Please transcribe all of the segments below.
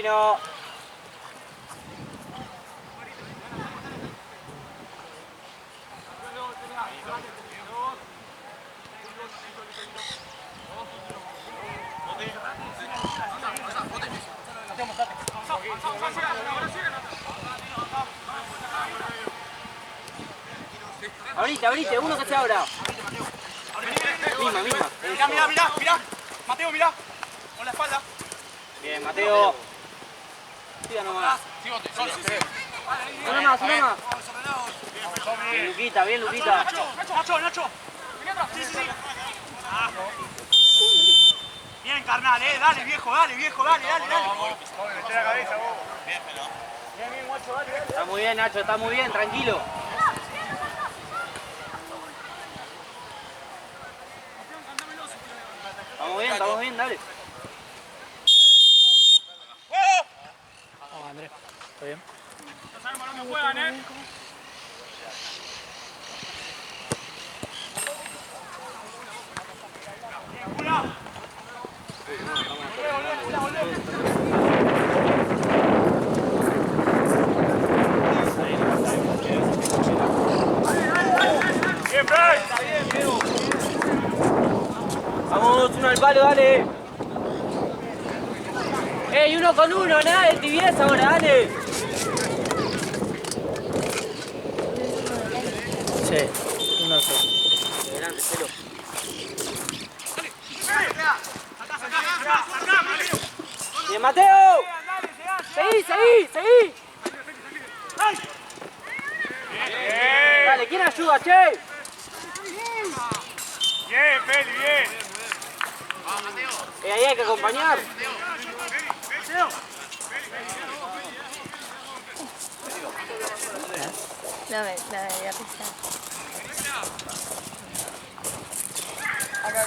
Marino. Abrite, uno que se abra. Misma. Mirá. Mateo, mirá. Con la espalda. Bien, Mateo. Siga nomás. Una más. Bien, Luquita. Nacho. Sí. Bien, carnal, dale, viejo, dale. Mete la cabeza, vos. Bien, guacho, dale. Está muy bien, Nacho, está muy bien, tranquilo. Estamos bien, dale. Vamos, Andrés. ¿Está bien? No sabemos dónde juegan, Bien, Bray. Está bien, Diego. Vamos, uno al palo, dale. ¡Ey, uno con uno! ¡Nada de tibieza ahora, dale! Sí, 1-0. Adelante, celo. ¡Bien, Mateo! ¡Seguí! Dale, ¿quién ayuda, che? Bien, Feli, bien. Ahí hay que acompañar. No me voy a pisar. Acá.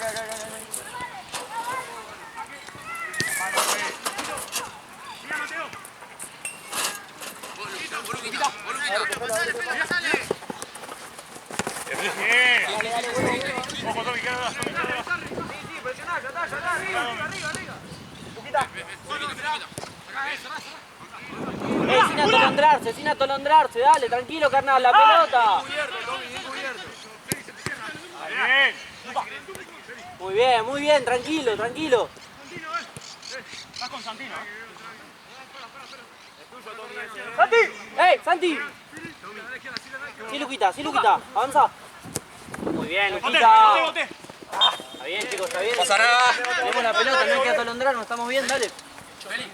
Mira, Mateo. Voluquita. Bien. Ojo, Tommy, queda. Sí, presioná, ya está, arriba. Luquita. Sin atolondrarse, dale, tranquilo, carnal, la pelota. Bien. Muy bien, tranquilo. Estás con Santino, ¡Santi! ¡Ey, Santi! Sí, Luquita, avanza. Muy bien, Luquita. Bote. Está bien, chicos, está bien. Pasa nada. Tenemos la pelota, no hay que atolondrarnos, estamos bien, dale. Feli.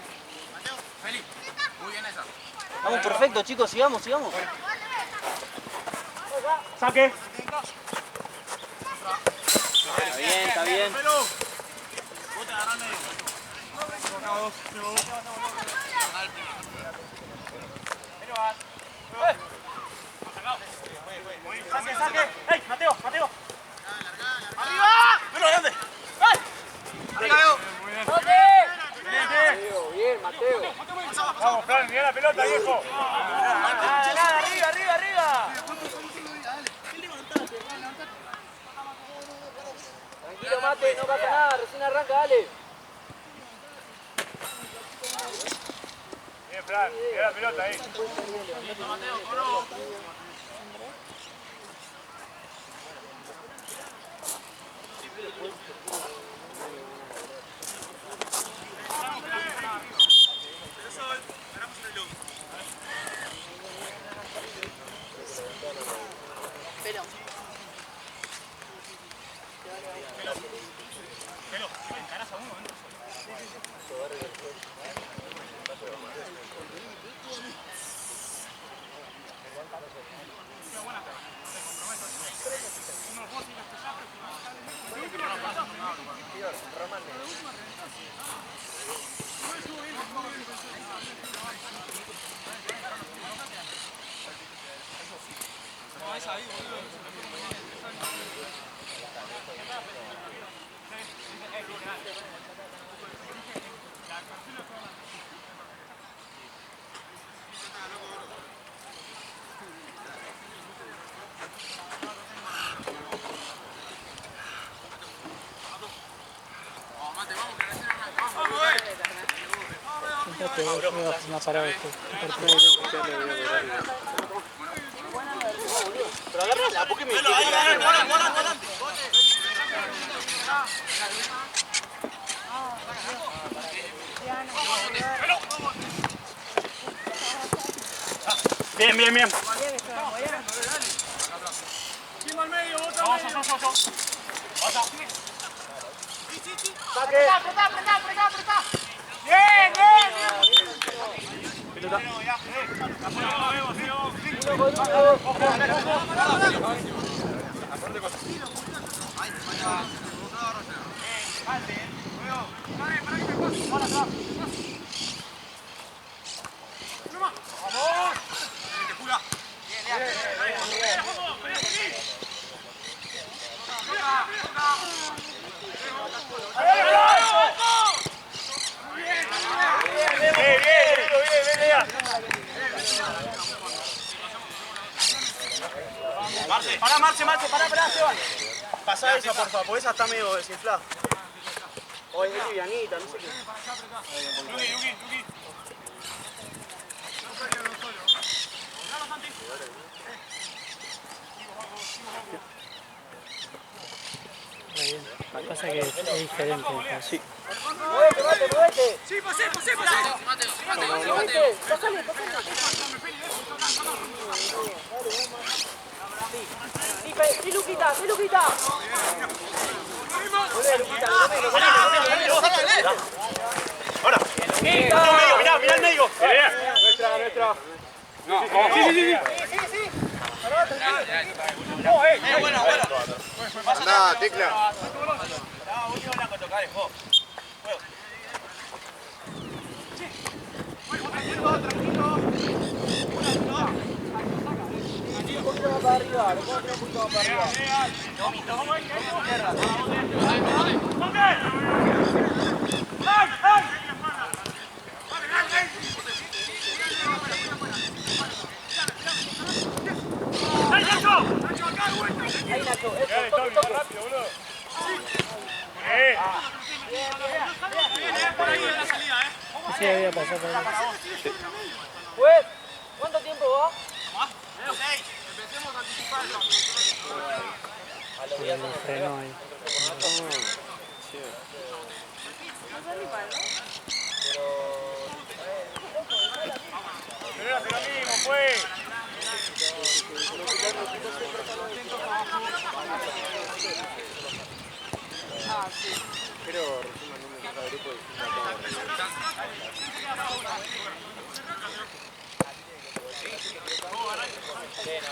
Muy bien esa. Vamos, perfecto, chicos, sigamos. Saque. Está bien. Vos te agarrás medio. Saque. ¡Ey, Mateo! ¡Arriba! ¡Pero grande! ¡Arriba, Bien, Mateo. Vamos, Fran, mirá la pelota, viejo. Nada, arriba. Tranquilo, Mate, no pasa nada, recién arranca, dale. Bien, Fran, mirá la pelota ahí. que una parada. Pero agárrala, porque me... Bien, bien, bien. Bien, bien. Pará, Seba. Pasá esa, por favor, porque esa está medio desinflada. Oye, es livianita, no sé qué. La cosa que es diferente. Sí. ¡Muévete! Sí, pasé. Mateo. Sí, Luquita. Ahora. Mirá el medio. Nuestra. No. Sí. Buena. Nada, tecla. Sí, había pasado por ahí. Pues, ¿cuánto tiempo va? Empecemos a anticipar. El freno ahí. Pero lo mismo, pues. Pero resumen un mensaje de grupo Bien.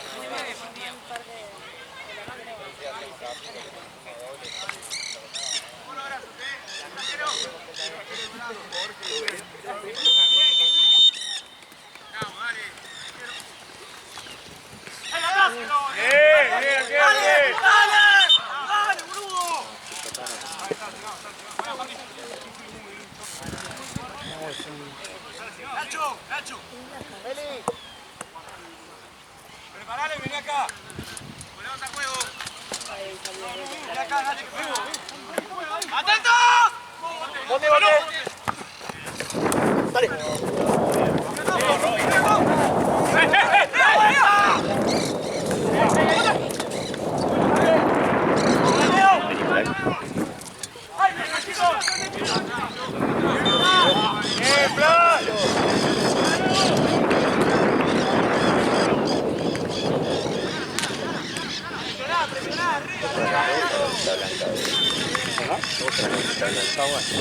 ¡Dale, boludo! Nacho. Preparale, vení acá. Volvemos al juego. Vení acá, Nacho, que juego. ¡Atentos! ¡Bote!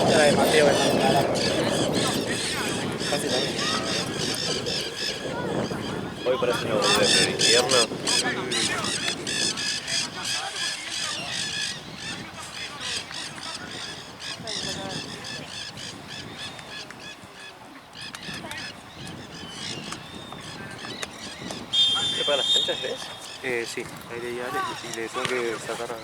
Era de Mateo, casi también. Hoy parece una boludez, pero el invierno. ¿Qué para las canchas ves? Sí, aire y ale, y le tengo que sacar a...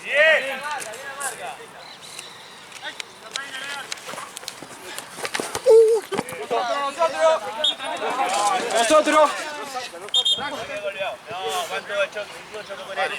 Bien. Nosotros. No, van todo el choque con él.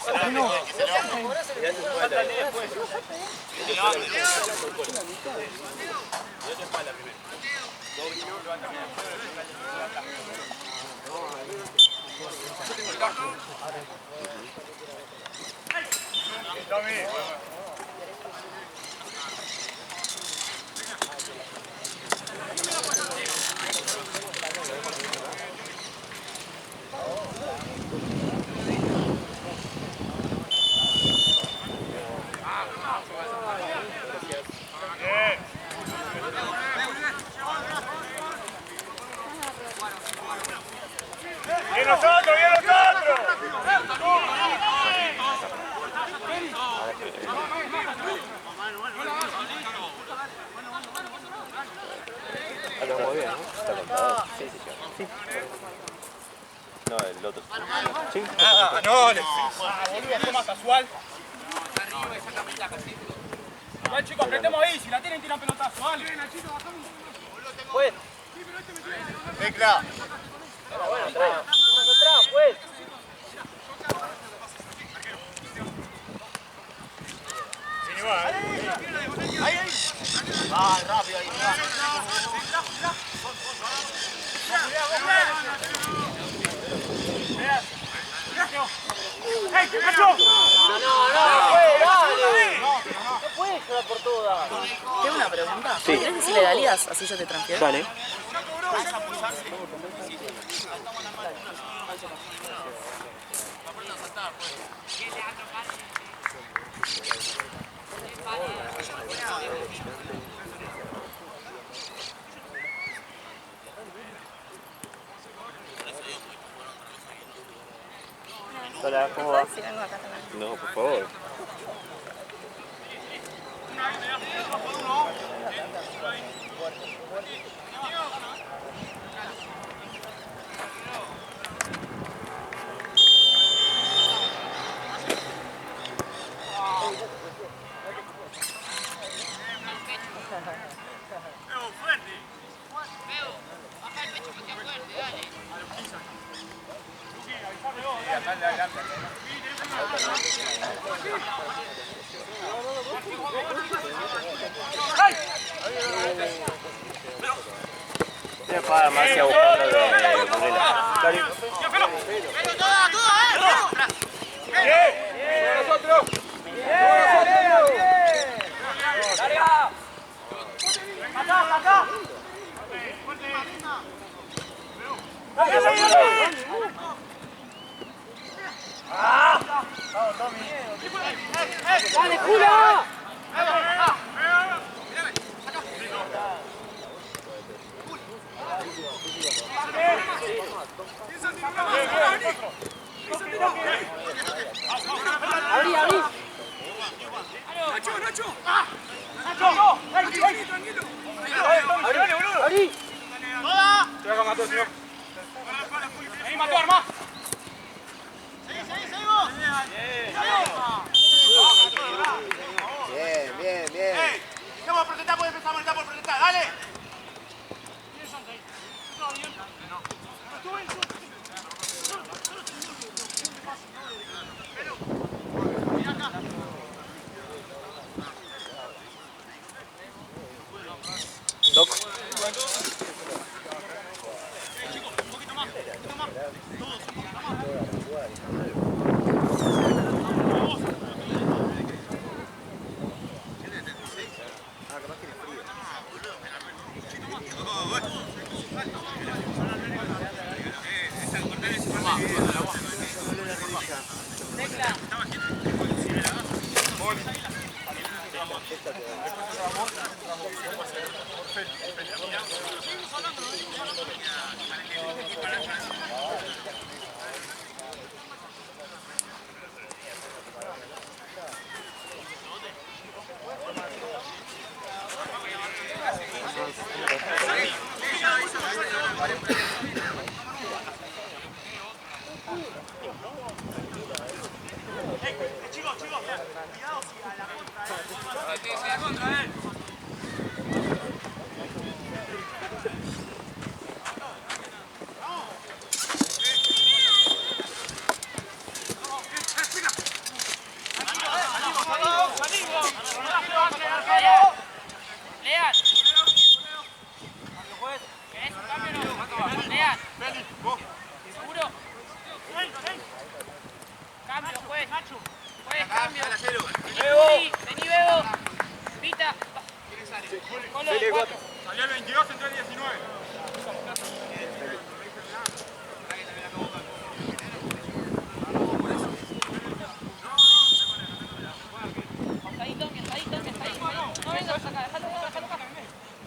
¡Bien nosotros, bien nosotros! Está muy bien, ¿no? Está contado. Sí, sí, sí. No, el otro. Sí. No, boludo, esto más casual. Bueno, chicos, apretemos ahí. Si la tienen, tiran pelotazo. Dale. Pues. Tecla. Bueno, atrás, pues. Sin igual. Ahí. Va, rápido ahí. ¡Ey, Nacho! No, dale. No puedes jugar por todas. Tengo una pregunta. Sí. ¿Querés decirle Dalías así yo te transfiero? Dale. Hola, ¿cómo va? Sí, vengo acá también. No, por favor. Voy a pagar más y a buscarlo de Burela. Dale. Nosotros. Larga. Acá. ¡Dale, Jula! ¡Abrí! ¡Nacho! ¡Abrí! Te va a matar, señor. Ahí, mató, arma. Bien. ¡Ey! Vamos a protestar, por protestar, dale. Doc. Chicos, cuidado si a la contra, Tiene que ser la contra, Lean. ¿Querés un cambio o no? Lean. ¿Seguro? Cambio, juez. Juez, cambio. Vení, Bebo. Pita. Colo de 4. Salió el 22, entró el 19. Mientadito. No vengas acá, dejalo acá.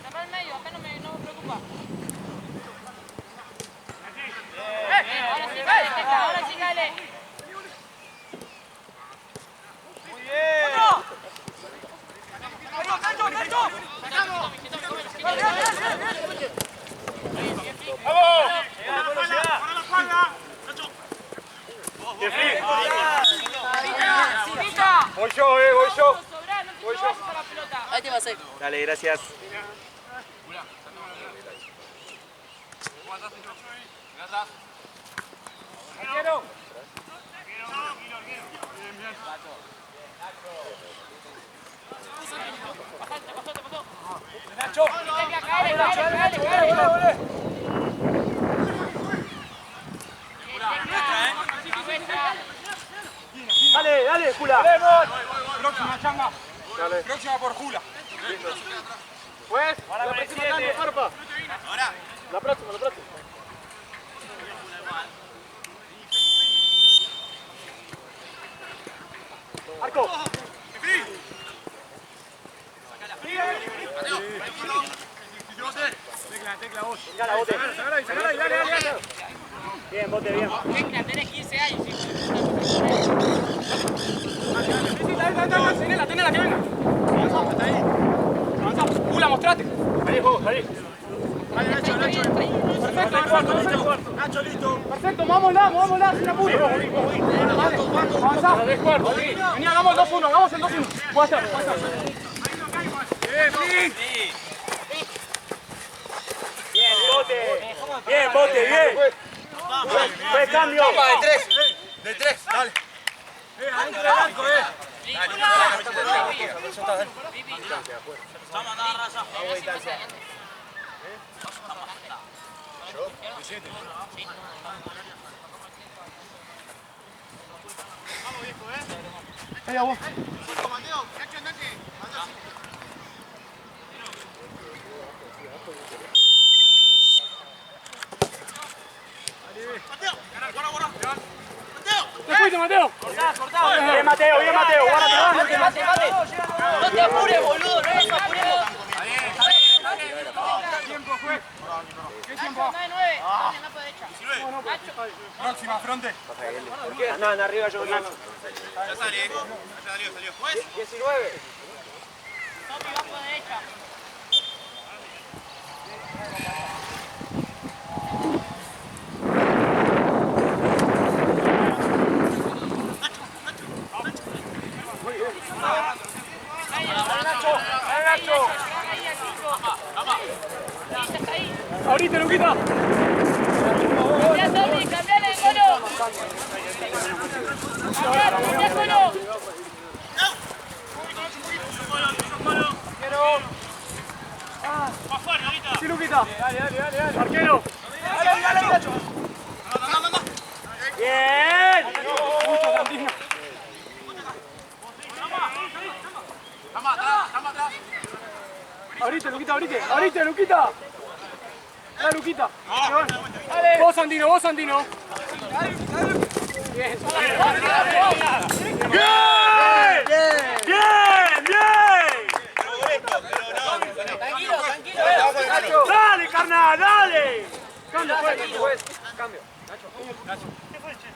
Saca el medio, acá no me preocupa. Ahora sí, dale. Muy bien. Voy yo. Ahí te pasé. Dale, gracias. Dale, Jula. Próxima, changa. Dale. Próxima por Jula. Pues, la próxima cambio, Farpa. Ahora. La próxima. Arco. Tecla, vos. Tecla, bote. Dale. Bien, bote, bien. Tecla, tenés 15 años. Tenela, que venga. Avanzamos. Jula, mostrate. Salí. Perfecto, Nacho, listo. Perfecto, vámonos, sin apuro. Avanzamos. Vení, hagamos 2-1, hagamos el 2-1. Puede ser. Bien, bote. Fue cambio. De 3, dale. Adentro del arco, Venga, vos. ¡Te fuiste, Mateo! ¡Cortá! Bien, Mateo, guárdate. No te apures, boludo, no es apurado. Tiempo, juez. ¿Qué tiempo? 9. Anda por derecha. Próxima, fronte. Andan arriba yo. Ya salió. Juez. 19. Topi, va por derecha. Nacho. Ahorita, Luquita. Ya, Topi, cambiale de color. Cambiale, color. Sí, Luquita. Dale. Arquero. Dale, Nacho. Bien. Mucho, Santino. Estamos atrás. Ahorita, Luquita. Dale, Luquita. Dale. Vos, Santino. Bien. Tranquilo. Dale, carnal, dale. Cambio. Nacho. ¿Qué fue, che?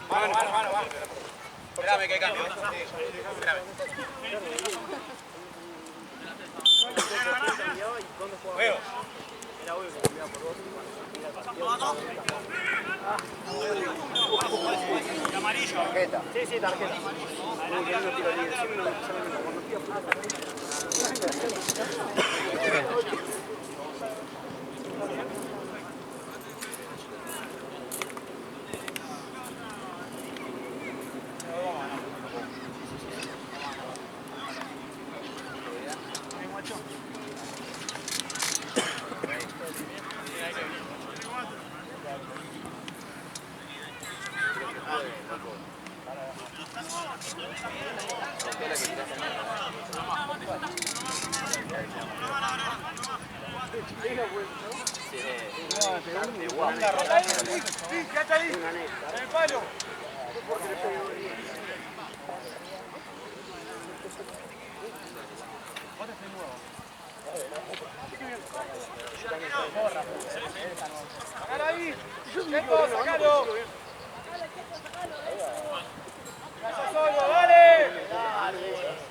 Mano. Espérame que cambio. Espérame. Juego. Amarilla. Tarjeta. Sí, sí, tarjeta. No, que no tiro libre. Siempre me sale cuando tiro ahí! ¡Cheto, sacalo! ¡Gracias, solo! ¡Dale!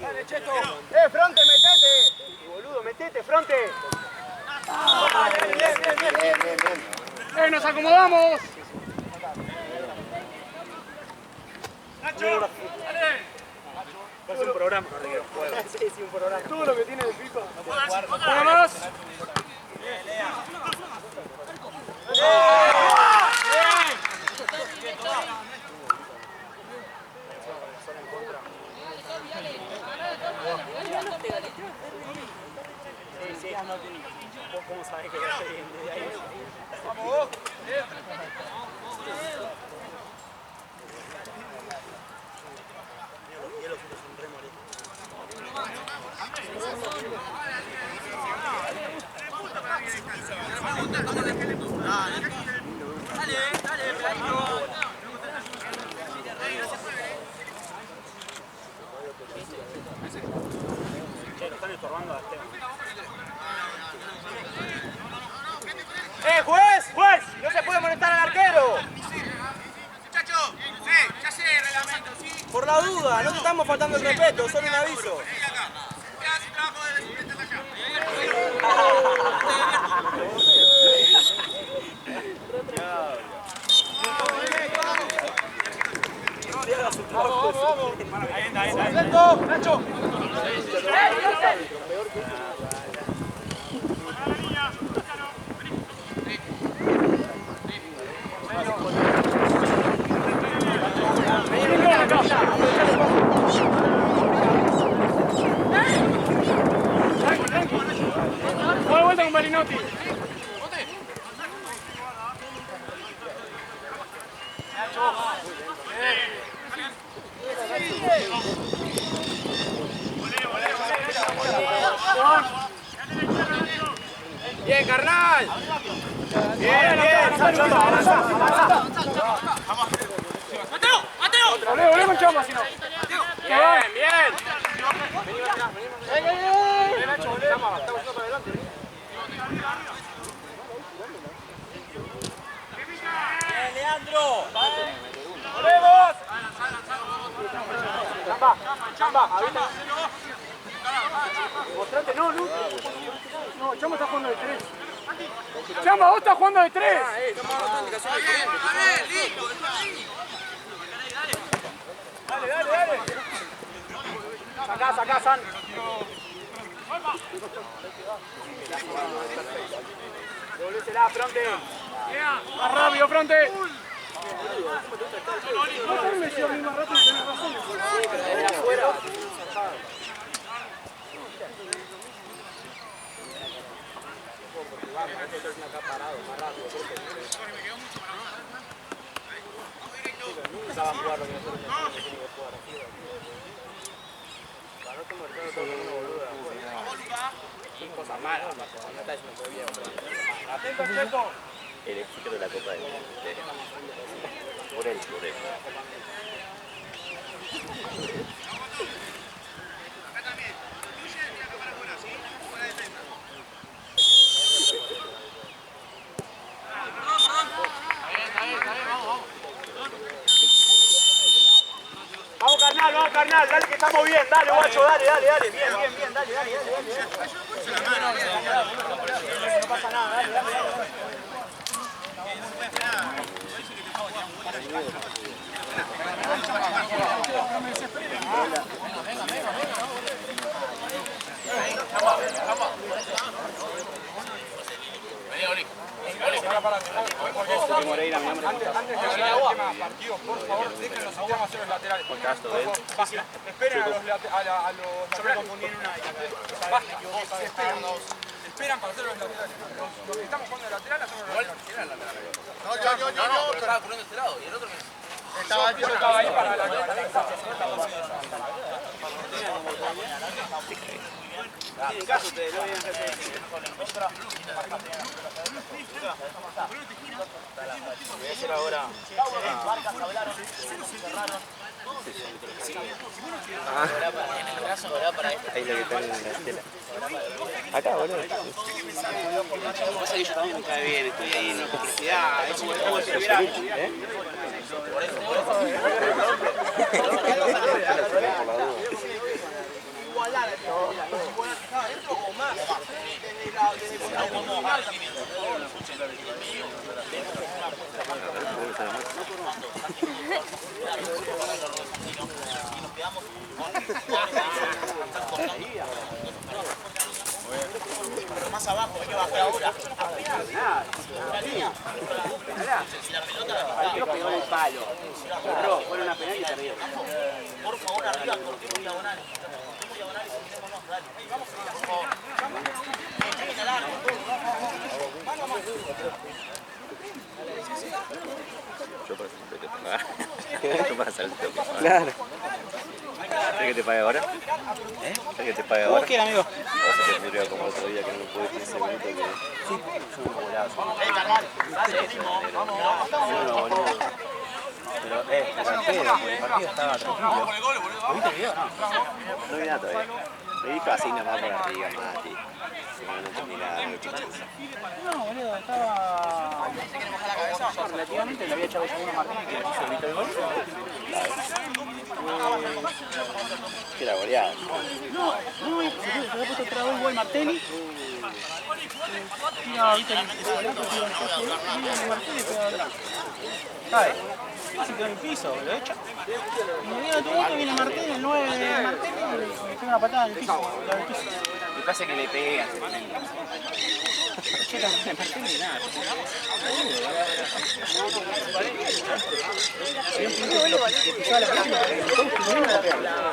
¡Dale, Cheto! ¡Fronte, metete! ¡Boludo, metete, fronte! ¡Bien! ¡Nos acomodamos! ¡Nacho! ¡Dale! Es un programa. Sí, sí, un programa. Todo lo que tiene de FIFA. ¡Una más! ¿Cómo sabes que ya estoy de ahí? ¡Vamos! Están estorbando a Esteban. ¡Juez! ¡Juez! ¡No se puede molestar al arquero! Muchachos, sí, ya sé el reglamento, ¿sí? Por la duda, no te estamos faltando el respeto, solo un aviso. Vení acá. ¿Qué hace trabajo de suplentes allá? Vamos. Ahí está. ¡Nacho! ¡Voy vuelta con Marinotti! ¡Bien, carnal! ¡Bien! ¡Mateo! ¡Volvé con Chamba, si no! ¡Bien! ¡Ven, Nacho, volvé! Estamos yendo para adelante. ¡Bien, Leandro! ¡Volvemos! ¡Chamba! ¡Avita! Mostrate, no, Chamba está jugando de 3. Chamba, vos estás jugando de 3. Dale. Sacá, San. Devolvésela, fronte. Más rápido, fronte. No te me decía más rápido, tenés razón. Sí, pero de afuera. Cosas malas, no está diciendo muy bien. Atento, Cheto. El éxito de la Copa de por él. Acá también. Tuye, tira acá para afuera, ¿sí? Fuera de defensa. Vamos, carnal, dale que estamos bien, dale, guacho, dale, bien, dale. No pasa nada, dale. por favor, dejen los extremos hacer los laterales. Ojo, esperen a los laterales. Yo me confundí en una y acá. Esperan para hacer los laterales. Los que estamos jugando de lateral, hacemos los laterales. No, pero estaba corriendo este lado. ¿Y el otro qué? Yo estaba ahí para la Tienen caso ustedes, no vienen jefe. Voy a hacer ahora. Marcas hablaron, cerraron. Ahí lo que está en la tela. Acá, boludo. Pasa que yo también me cae bien, estoy ahí en la complejidad. Es como el juego de seguridad. Igualar esto. Dentro o más. Pero más abajo, hay que bajar ahora. Si la pelota la pegó en el palo. Fueron una penal y perdió. Por favor, arriba, cortemos diagonales. Cortemos diagonales y metémonos, dale. Vamos, por favor. Lleguen al arco. Yo por ejemplo te pagar. Tú vas al toque. Claro. ¿Sabes que te pague ahora? ¿Sabes que te pague ahora? ¿Vos qué, amigo? O sea, te ocurrió como otro día que no me pude 15 minutos que... Sí, yo un golazo. Pero, el partido estaba tranquilo. ¿Lo viste el video? No vi nada todavía. Me dijo así nomás por arriba, Mati. No entendí nada. No, boludo, estaba... Relativamente le había echado yo uno a Martín que se evitó el gol. Que era goleada. No, se había puesto otra vez gol Martelli. Mira, viste el Martelli, pero atrás. ¿Sabes? Se quedó en el piso, lo echa. Y me viene otro gol, viene Martelli, el 9 de Martelli, y me pega una patada en el piso. Me pasa que le pegué a Che, también Martelli, nada. Había un punto que lo pisaba la pelota, pero no la pegaba.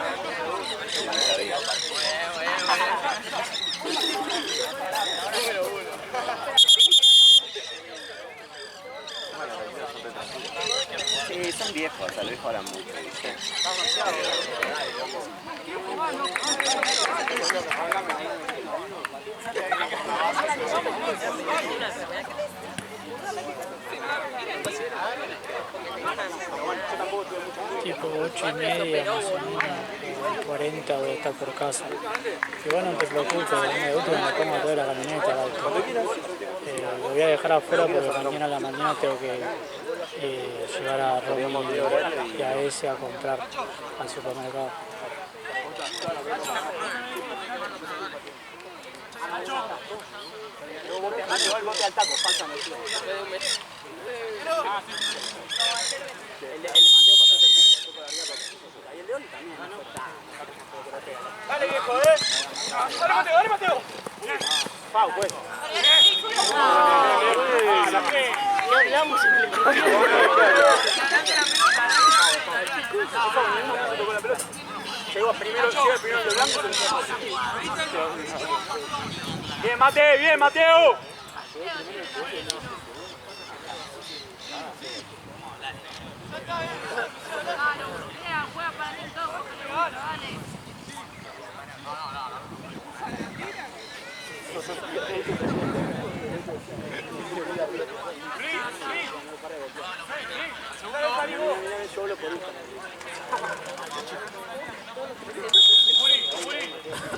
Sí, son viejos, tal vez juegan mucho, ¿viste? Tipo 8:30, más o menos, 40 voy a estar por casa. Igual no te preocupes, de último me pongo toda la camioneta al auto. Lo voy a dejar afuera porque mañana a la mañana tengo que llevar a Romy y a ese a comprar al supermercado. Igual bote al taco, falta el Mateo pasó cerquita, pasó por arriba. Y el de Oli también. Dale, viejo, Dale, Mateo. Pau, pues. Llegó primero el de blanco. Bien, Mateo. Juega para mí todo, dale.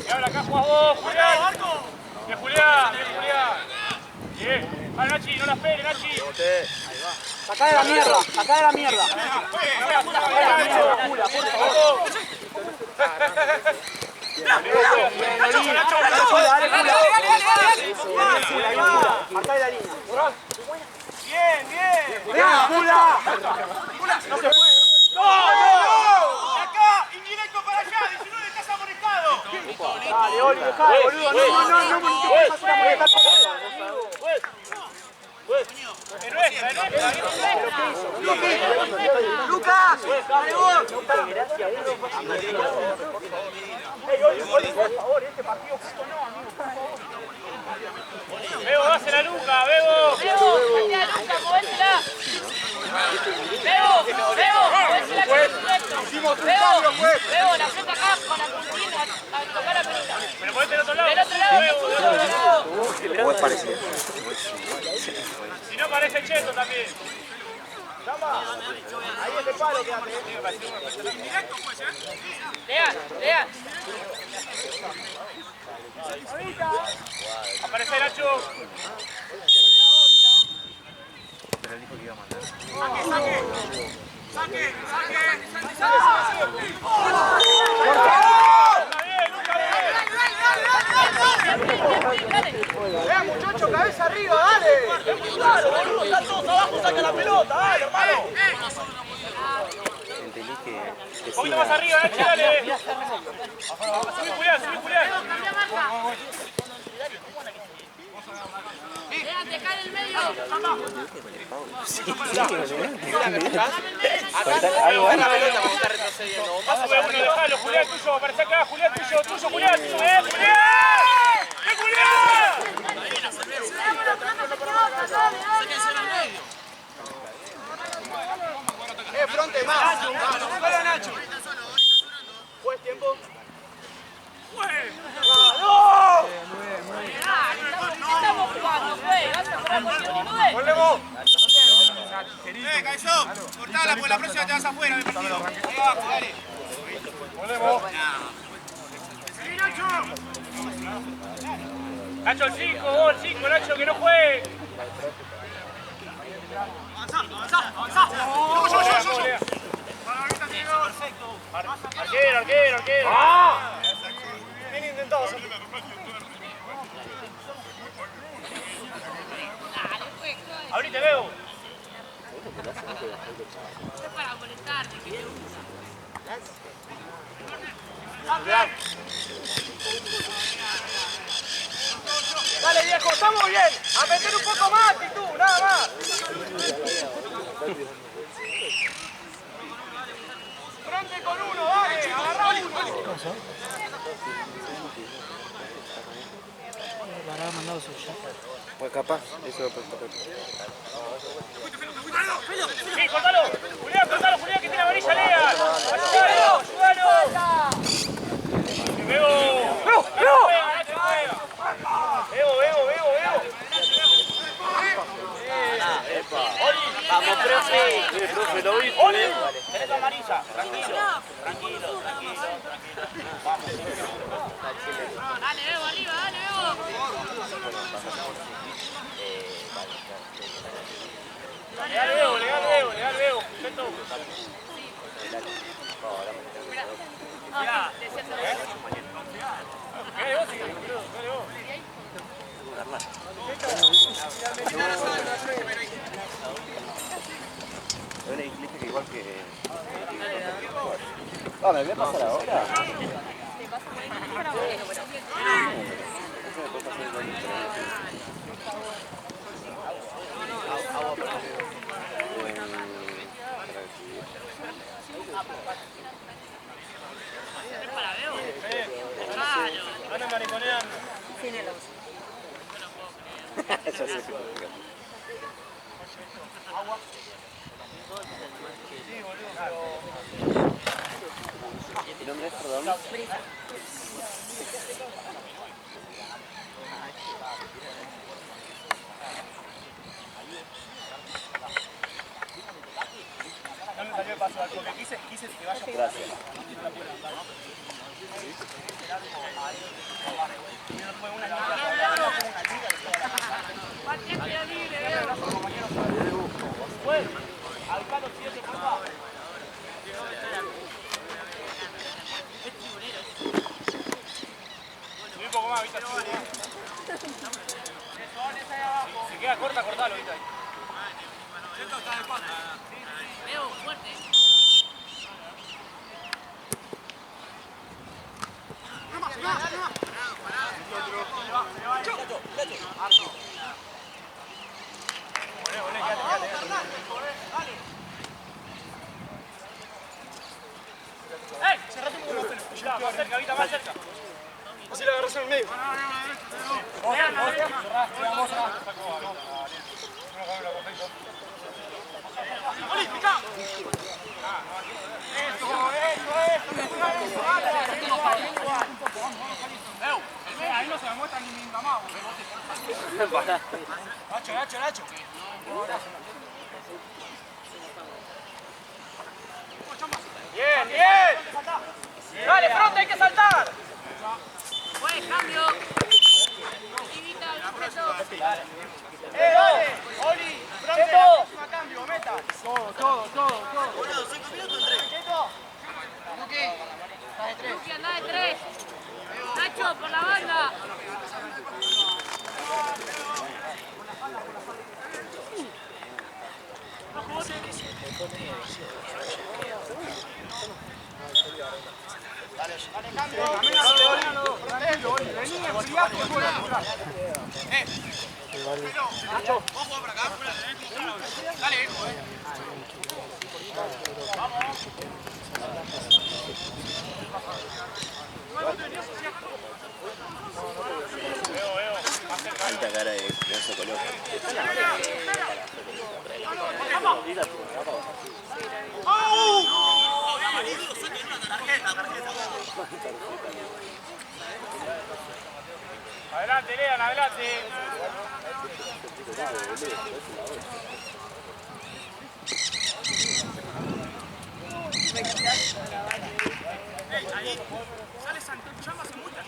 Y ahora acá jugás vos, Julián. Bien, Julián. Bien. Vale, Nachi, no la esperes, Nachi. Sacá de la mierda. Marcá de la línea. Bien. ¡Jula! No se puede. ¡No! Acá, indirecto para allá, 19 estás amonestado. Dale, Oli, dejá, boludo. No, ¡Lucas! ¡Dale vos! Por favor, este partido justo no, amigo, por favor. Bebo, dásela a Luca, Bebo. Bebo, mete a Luca, movésela. Bebo, movésela que es directo. Bebo, la pelota acá con la Argentina a tocar la pelota. Pero ponete del otro lado. Del otro lado, Bebo. ¿O es parecido? Si no parece Cheto también. Ahí es de palo que hace. Lean. Aparece Nacho. Pero él dijo que iba a mandar. Muchacho, cabeza arriba, dale. Claro, boludo, están todos abajo, saca la pelota, dale, hermano. Entendí que Un poquito más arriba, Nacho, dale. Subí, Julián. Lean, te cae en el medio. algo, La pelota porque está retrocediendo. Sube uno, dejalo, Julián, tuyo. Aparece acá, Julián, tuyo, Julián. Julián! Fronte más. Solo Nacho. Pues tiempo. Estamos jugando, güey. Vas a jugar cualquier boludez. Volvemos. Caizó, cortala porque la próxima te vas afuera del partido. Ahí abajo, dale. Nacho, el 5, Nacho, que no juegue. Arquero. Bien intentado. Abrite, Bebo. Es para molestarte, que te gusta. Dale, viejo, estamos bien. A meter un poco más, y tú, nada más. Fronte con uno, dale, agarrá uno. La habrá mandado suya. Pues capaz, eso lo puedo tocar. Sí, cortalo, Julián, que tiene amarilla, Lea. Ayúdalo. Bebo. Nacho juega. Bebo. Vamos, profe, lo vi. Tenés amarilla. Tranquilo. Vamos. Dale, Bebo, arriba, dale, Bebo. Legal, Bebo. Perfecto. Ah, sí, decía Dale vos. Es una iglesia que igual que... Ah, ¿me voy a pasar ahora? Anda mariconeando. Ya sé. ¿Tu nombre es, perdón? No me salió el paso, porque quise que vaya. Gracias. Subí un poco más, Vita. Si queda corta, cortalo, Vita. Bebo, fuerte. Olé, quédate. Cerrate un poco más, más cerca, Vita, más cerca. Así la agarras en el medio. ¡Oli, pica! Ahí no se me muestra ni mi mamá. Nacho. Bien. Dale, pronto, hay que saltar. Buen cambio. Evita el sujeto. Dale, Oli, pronto. Cambio, meta. Todo. Luqui, anda de 3. Nacho, por la banda. Alta cara de Lorenzo Colón. Adelante, Lean, adelante. Ahí, sale Santo Chamba, se muestra.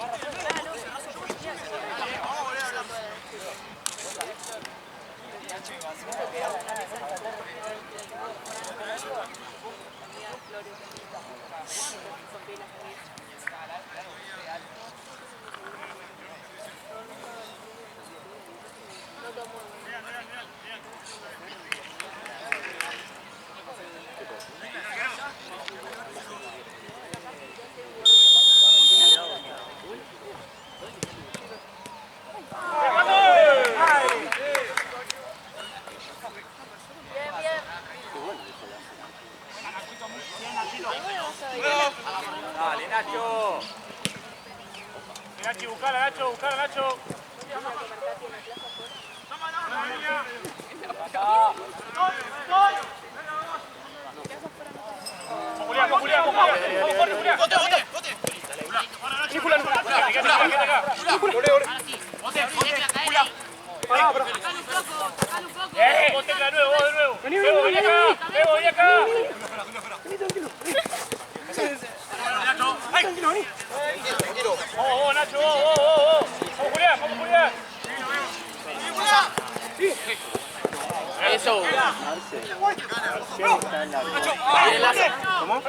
Dale, Nacho. Nacho, buscala, Nacho. Julián. Bote de nuevo. Vení acá. Oh, Nacho, Vamos, Julián. Eso. ¿Cómo?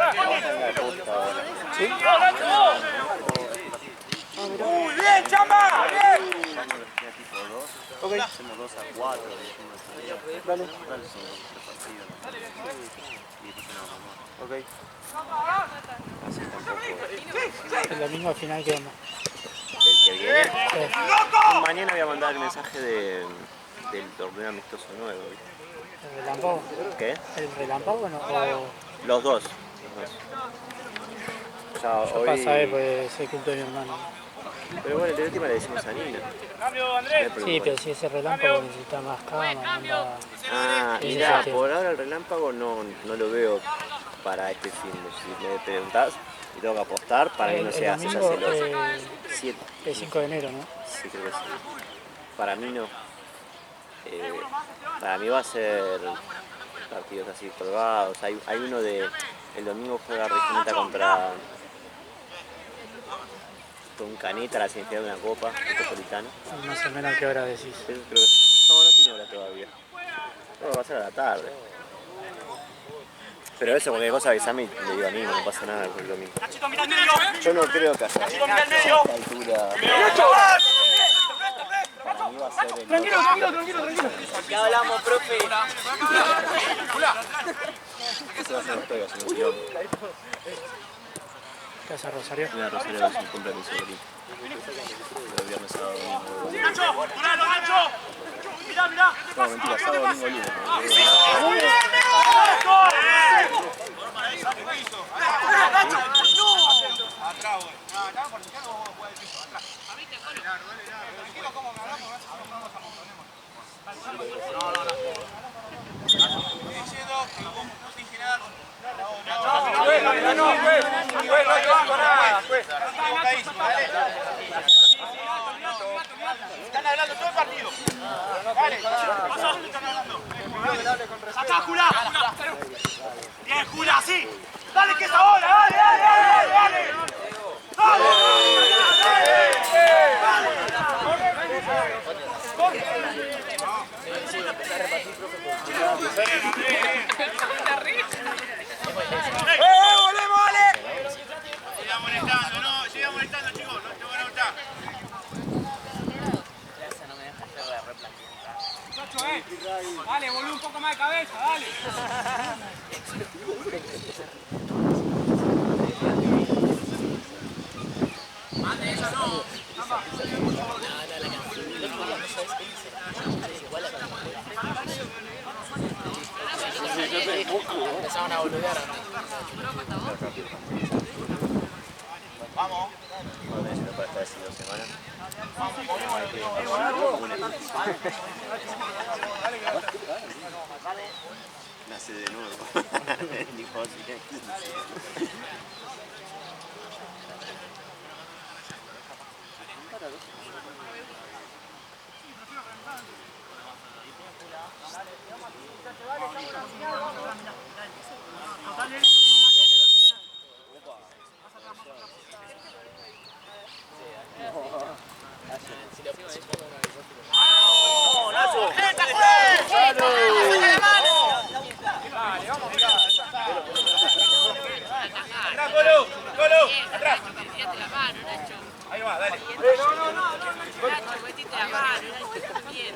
¿Sí? Nacho. Muy bien, Chamba. Bien. Okay. Hacemos 2-4. Dale. Ok. Es la misma final que onda. El que viene. Mañana voy a mandar el mensaje del torneo amistoso nuevo. ¿El relámpago? ¿Qué? ¿El relámpago no? O... Los dos. Ya Yo hoy... pasaré porque es el culto de mi hermano. Pero bueno, de última le decimos a Nina. Cambio, Andrés. Sí, pero si ese relámpago necesita más cama, anda... Ah, Sí, mirá, sí. por ahora el relámpago no lo veo para este fin. Si me preguntás y tengo que apostar para que no sea el domingo, celoso. el 5 de enero, ¿no? Sí, creo que sí. Para mí no. Para mí va a ser partidos así colgados. Hay uno de... El domingo juega Regineta contra un Caneta, la semifinal de una copa metropolitana. Más o menos a qué hora decís. Creo que... No tiene hora todavía. No, va a ser a la tarde. Pero eso, cualquier cosa avisame y le digo a mí, no pasa nada con el domingo. Nachito, mira el medio. Yo no creo que hasta Nachito, mira el medio. esta altura... Para mí va a ser el... Tranquilo. Ya hablamos, profe. Eso va a ser el juego, se me olvidó. ¿Qué hace Rosario? Mira, Rosario es un cumple a mi sobrino. Los viernes, sábado, domingo. Nacho, duralo, Nacho. Mira. No, mentira, sábado, domingo, lunes. ¡Nacho! Están hablando todo el partido. Dale. Sacá, Jula. Bien, Jula, sí. Dale que es ahora, dale. ¡Volvemos, Ale! Siga molestando, no, siga molestando, chicos, no te van a gustar. Dale, volví un poco más de cabeza, dale. Empezaron a boludear. Vamos. No para estar así 2 semanas. Nace de nuevo. Dijo así. Ahí va, dale. Metiste la mano, bien.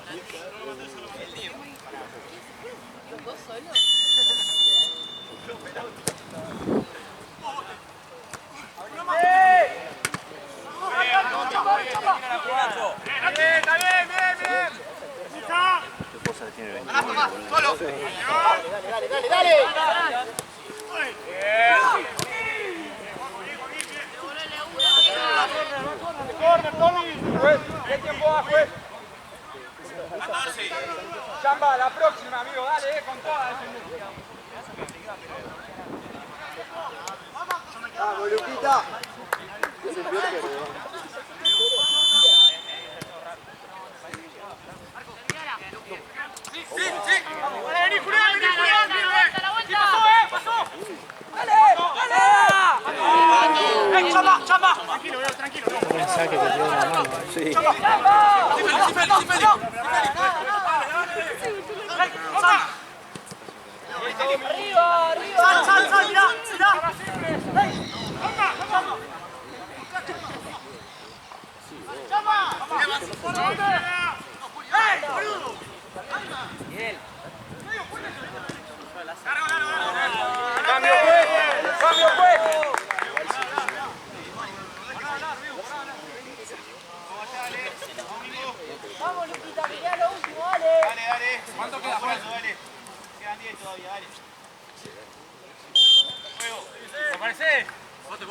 ¿Los dos solos? Está bien. Tu esposa tiene 20 Solo. Dale. Corner, Tommy. ¿Qué tiempo va, juez? 14. Chamba, la próxima, amigo. Dale, con toda. Vamos, Luquita. Sí. Vení, Julián. La vuelta. Pasó. Dale. Chamba. Tranquilo. Buen saque que dio una mano. Sí. Arriba. Sal, mirá. Cambio, pues. Vamos, Luquita, mirá lo último, dale. Dale. ¿Cuánto queda, juez? Dale. Quedan 10 todavía, dale. ¿Te parece? Bote.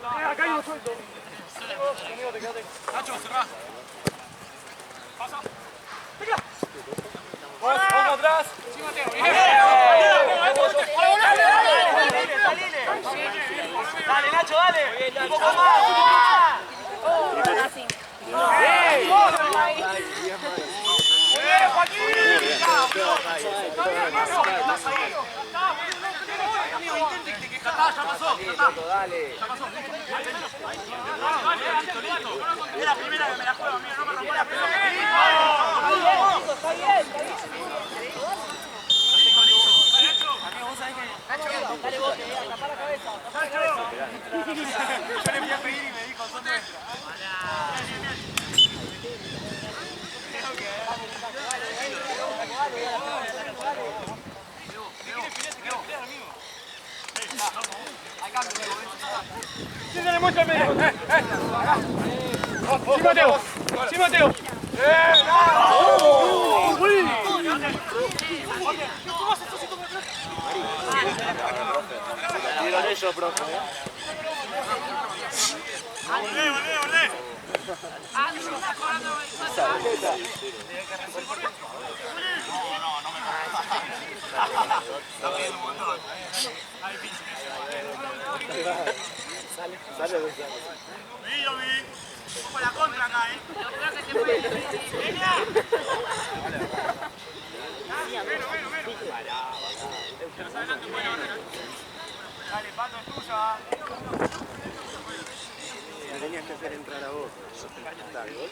Acá hay uno suelto. Nacho, cerrá. Pasa. Vos atrás. Sí, Mateo. Dale, Nacho, dale. Un poco más. ¡Bien, Joaquín! Ya pasó. Es la primera que me la juego, amigo, no me rompo la pelota. Está bien. Dale vos, tapá la cabeza. Yo le voy a pedir y me dijo, son 9. Sí, se le muestra el medio. Sí, Mateo. Dieron ellos, profe. Volvé. Ah, no está cobrando. No me Con la contra acá, ¿eh? Lo peor que se puede. Dale, Pato, es tuya. Me tenías que hacer entrar a vos. Dale, vos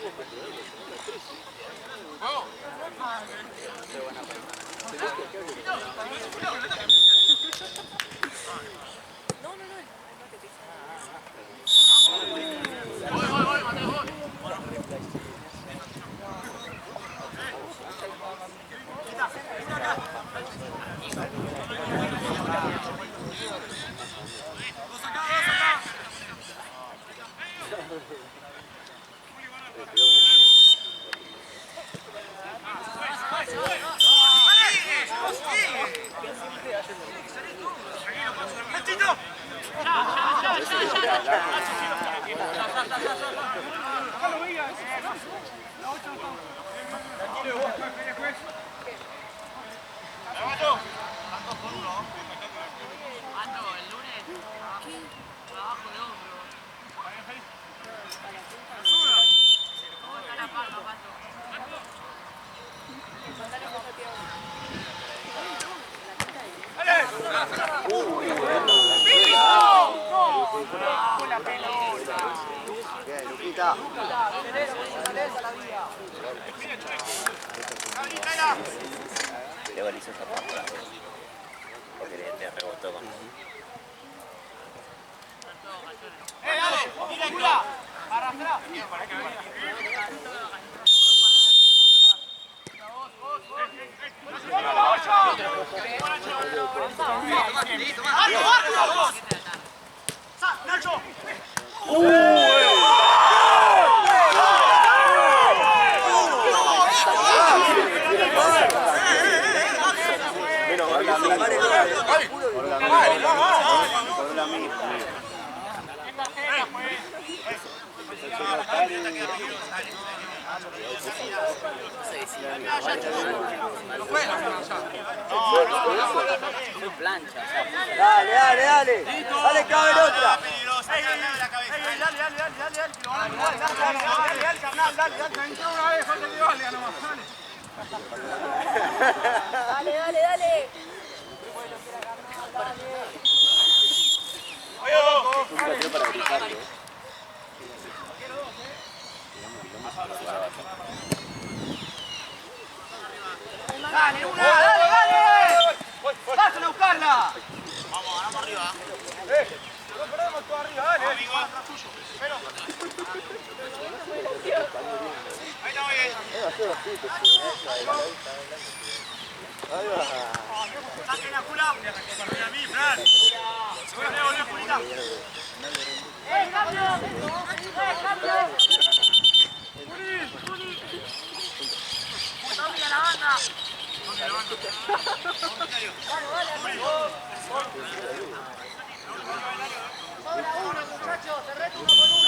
Bien, Luquita. Le hizo esa parte porque le rebotó con... Dale, mira, Cula. Arrastra. Nacho. Dale, dale, dale. Dale, cabe otra. Dale, dale. Dale, una, dale. Vas a buscarla. Vamos arriba. No perdemos todo arriba, dale. Amigo, atrás tuyo. Pero. Ahí está bien. Ahí va. Saquen la Cula. A mí, Fran. Volvió, Julita. ¡Cambio! ¡Cambio! ¡Tommy a la banda! Vale, muchachos, se reta uno con uno.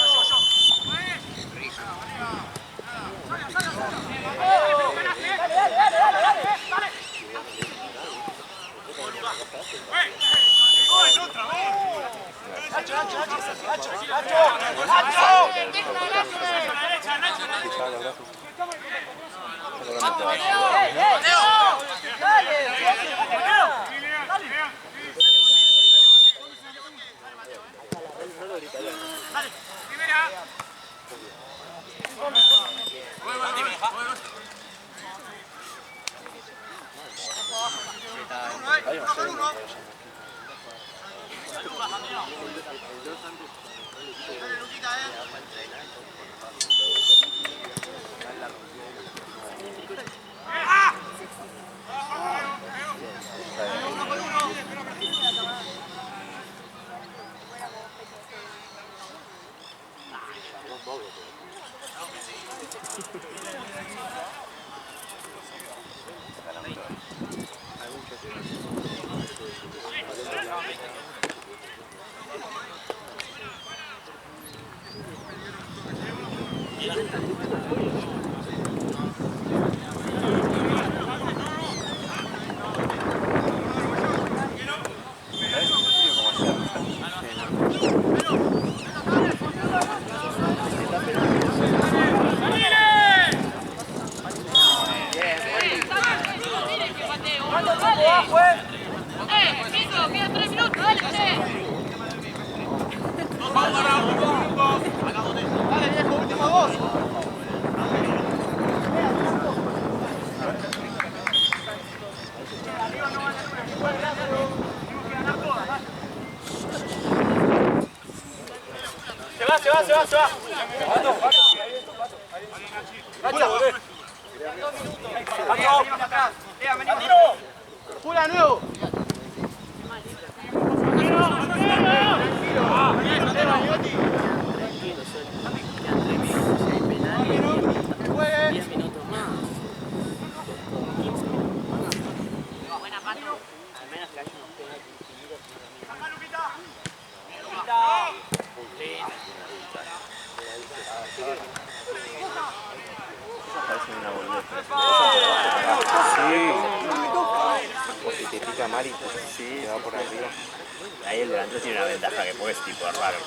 Pula nuevo. Parece una boludez. O si te pica mal y te va por arriba. Ahí el delantero tiene una ventaja que puedes tipo raro.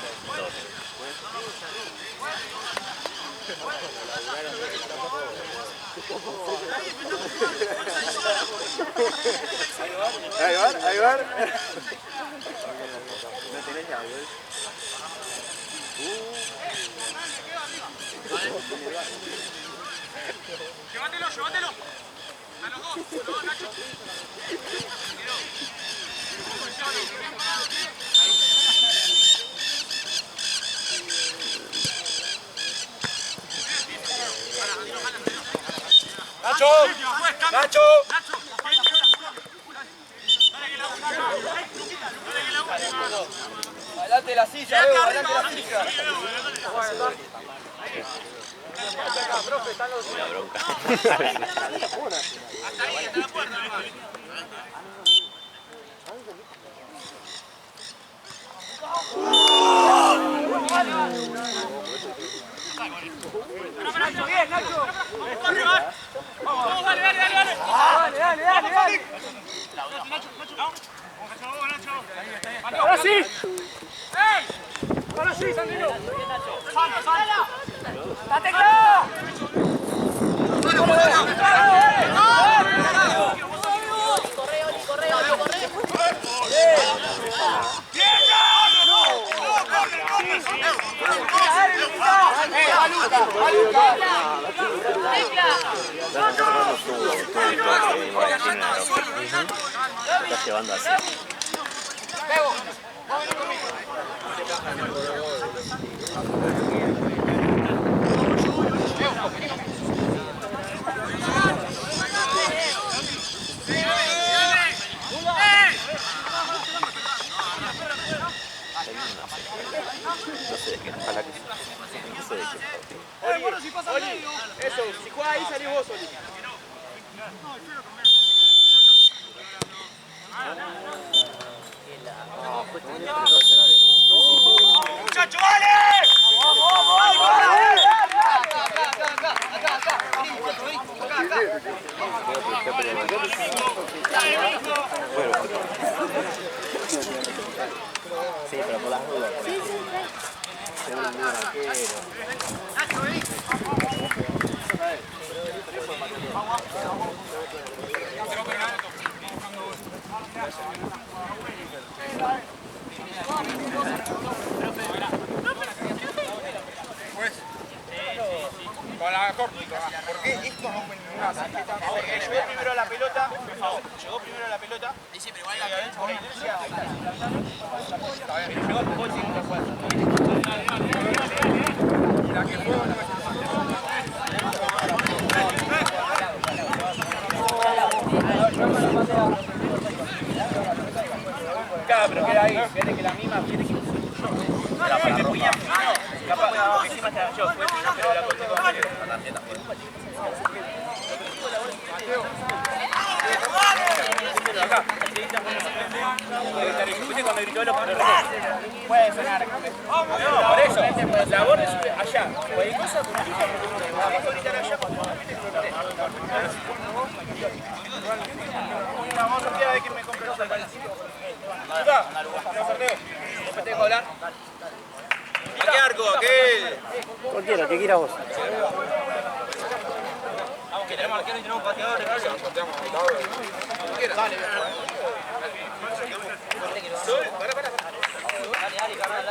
Ahí va. No tenés audio. Llévatelo. A los dos, Nacho. Nacho. Adelante la silla, Bebo, adelante la silla. Una bronca. Hasta ahí, hasta la puerta. Nacho, bien, Nacho. Vamos, dale. Dale. Ahora sí. Ahora sí, Sandino. ¡Date claro! Estás llevando así. No sé de qué, ojalá que sí. No sé de qué. Oli, eso, si juega ahí salís vos, Oli. ¡Muchacho, vale! Sí, pero por las dudas. Se ve un nuevo arquero. Con la córtica. ¿Por qué esto no fue ninguna tarjeta? Llegó primero la pelota. Llegó primero la pelota. Sí, pero igual la Llegó el gol sin fuerza. La que fue Claro, pero queda ahí. Fíjate que la misma, fíjate que... Era para que puña fino. Capaz que encima te agachó. Fue fino, pero la corté con medio. La tarjeta fue. Acá. ¿Viste cuando gritó los perros? Puede sonar. No, por eso. La borda es allá. Cualquier cosa, vamos a gritar allá. Una voz a ver quién me compra los zapatos. Chuta, no sorteo. Después te dejo hablar. ¿A qué arco? ¿A qué? Cualquiera, que quieras vos. Vamos, que tenemos arquero y tenemos pateador de casa. Dale, Dale, carnal.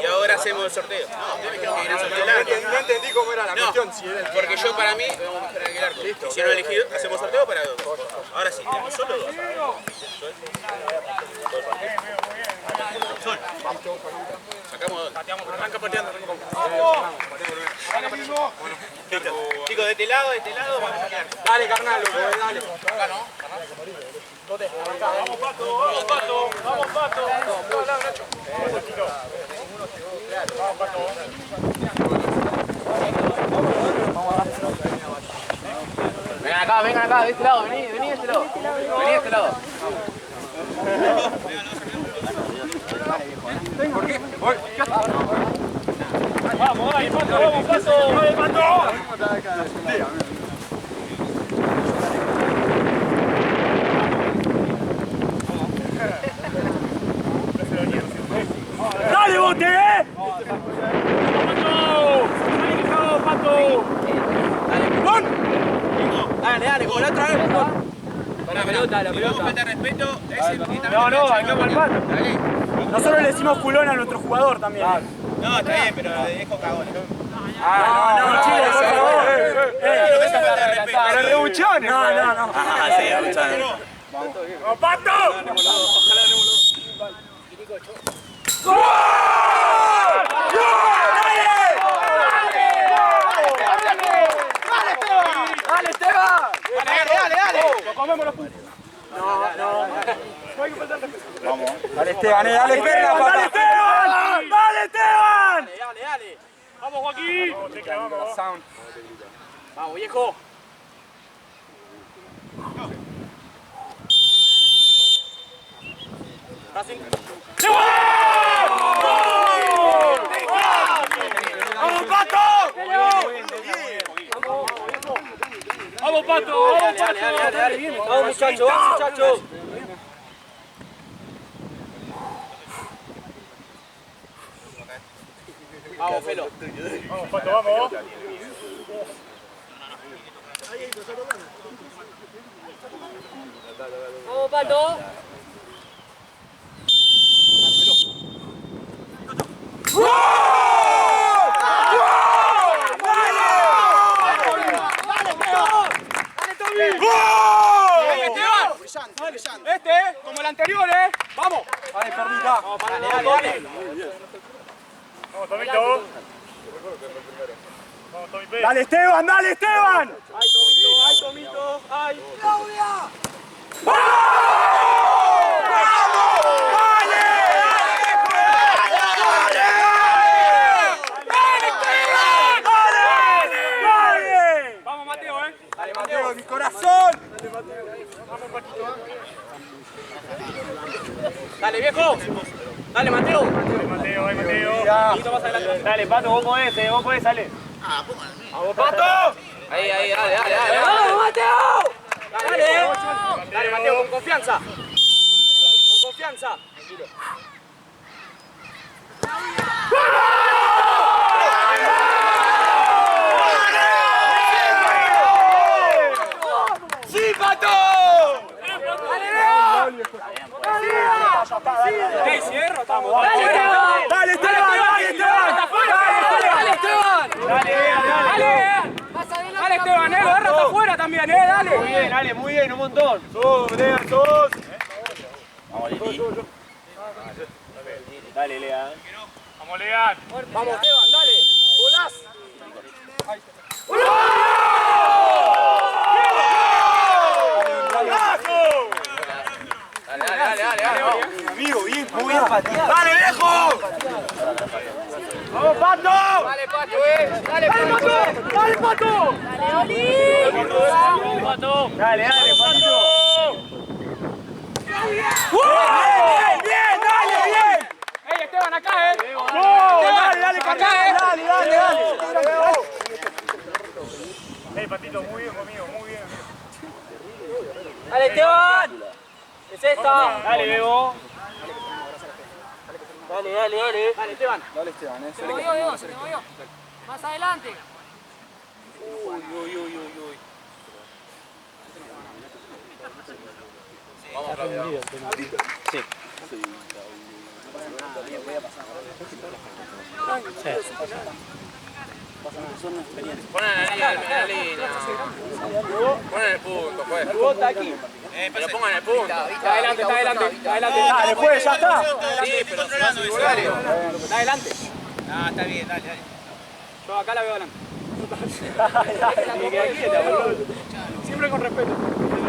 Y ahora hacemos el sorteo. No, ustedes me dijeron que querían sortear. entendí cómo era la cuestión. Si era Porque yo para mí vamos a mejorar el arco. Listo. Si no elegido, hacemos sorteo para dos. Ahora sí, solo dos. Sacamos dos. Arranca pateando. Chicos, de este lado, vamos a quedar. Dale, carnal, dale. Acá no. Vamos, Pato, vamos, Pato. Vamos, Pato. Vamos, Pato. Vengan acá, de este lado, vení de este lado. Vení de este lado. ¿Por qué? Voy. Vamos, dale, Pato, vamos, Pato. Dale, Pato. ¡Dale, bote, ¡Vamos, Pato! Dale, como la otra vez. La pelota. Falta de respeto. No, acá para el Pato. Nosotros le decimos culón a nuestro jugador también. No, está bien, pero dejo cagón. No, chicos, por favor. Pero rebuchones. No. Ah, sí, abuchones. ¡Vamos, Pato! ¡Dale, Esteban! Dale. Lo comemos los puntos. No. Vamos. Dale, Esteban, dale, perna, ¡Dale, Esteban! ¡Dale, Esteban! Dale. ¡Vamos, Joaquín! Vamos. Vamos, viejo. ¡Vamos, Pato! ¡Vamos, Pato! Vamos, muchachos. Vamos, Felo. Vamos, Pato, vamos. Vamos, Pato. Como el anterior, Vamos. Dale, perdita. Dale. Vamos, Tomito. Vamos, Tomito. ¡Dale, Esteban! ¡Dale, Esteban! Ay, Tomito. Ay. ¡Claudia! Vamos, Mateo, Dale, Mateo, mi corazón. Vamos, Patito. Dale, viejo. Dale, Mateo. Mateo. Dale, Pato, vos podés, dale. Vamos, Pato. Ahí, dale. ¡Vamos, Mateo! Dale, Mateo, con confianza. ¡Sí, Pato! ¡Ey, cierro! ¡Estamos! ¡Dale, Esteban! ¡Dale, Esteban! ¡Agarra hasta afuera también, dale! Muy bien, Ale, muy bien, un montón. Vamos, Lili. Dale, Lea. Vamos, Lean. ¡Vamos, Esteban, dale! ¡Volás! Dale. Amigo, bien, muy bien pateado. ¡Dale, viejo! ¡Vamos, Pato! Dale, Pato, ¡Dale, Pato! Dale, Oli. ¡Vamos, Pato! ¡Dale, Patito! ¡Bien! ¡Dale, ¡Ey, Esteban, acá, dale, acá, ¡Ey, Patito, muy bien conmigo, muy bien! ¡Dale, Esteban! ¡Es esta! ¡Dale, Bebo! Dale, Esteban. Dale, Esteban, Se movió. Más adelante. Sí. Son experiencias. Ponen en la línea. Ponen el punto, pues. El bota aquí. Pero pongan el punto. Está adelante, está adelante, está adelante. Dale, juez, ya está. Sí, pero controlando eso. Está adelante. Ah, está bien, dale. Yo acá la veo adelante. Y queda quieta, boludo. Siempre con respeto.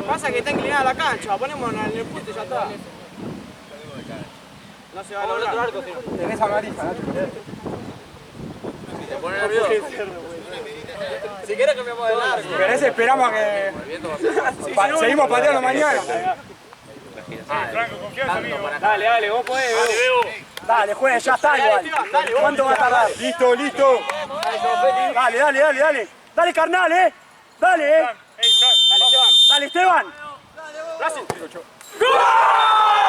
Pasa que está inclinada la cancha, ponemos en el punto y ya está. No se va a lograr. Tenés amarilla, ¿no? Te ponen nervioso. Si querés cambiamos de largo. Si querés esperamos a que... Seguimos pateando mañana. Dale, dale, vos podés. Dale, juez, ya está igual. ¿Cuánto va a tardar? Listo, listo. Dale, dale, dale, dale. Dale, carnal, Dale, Dale, Esteban. Dale, Esteban. Brasil. ¡Gol!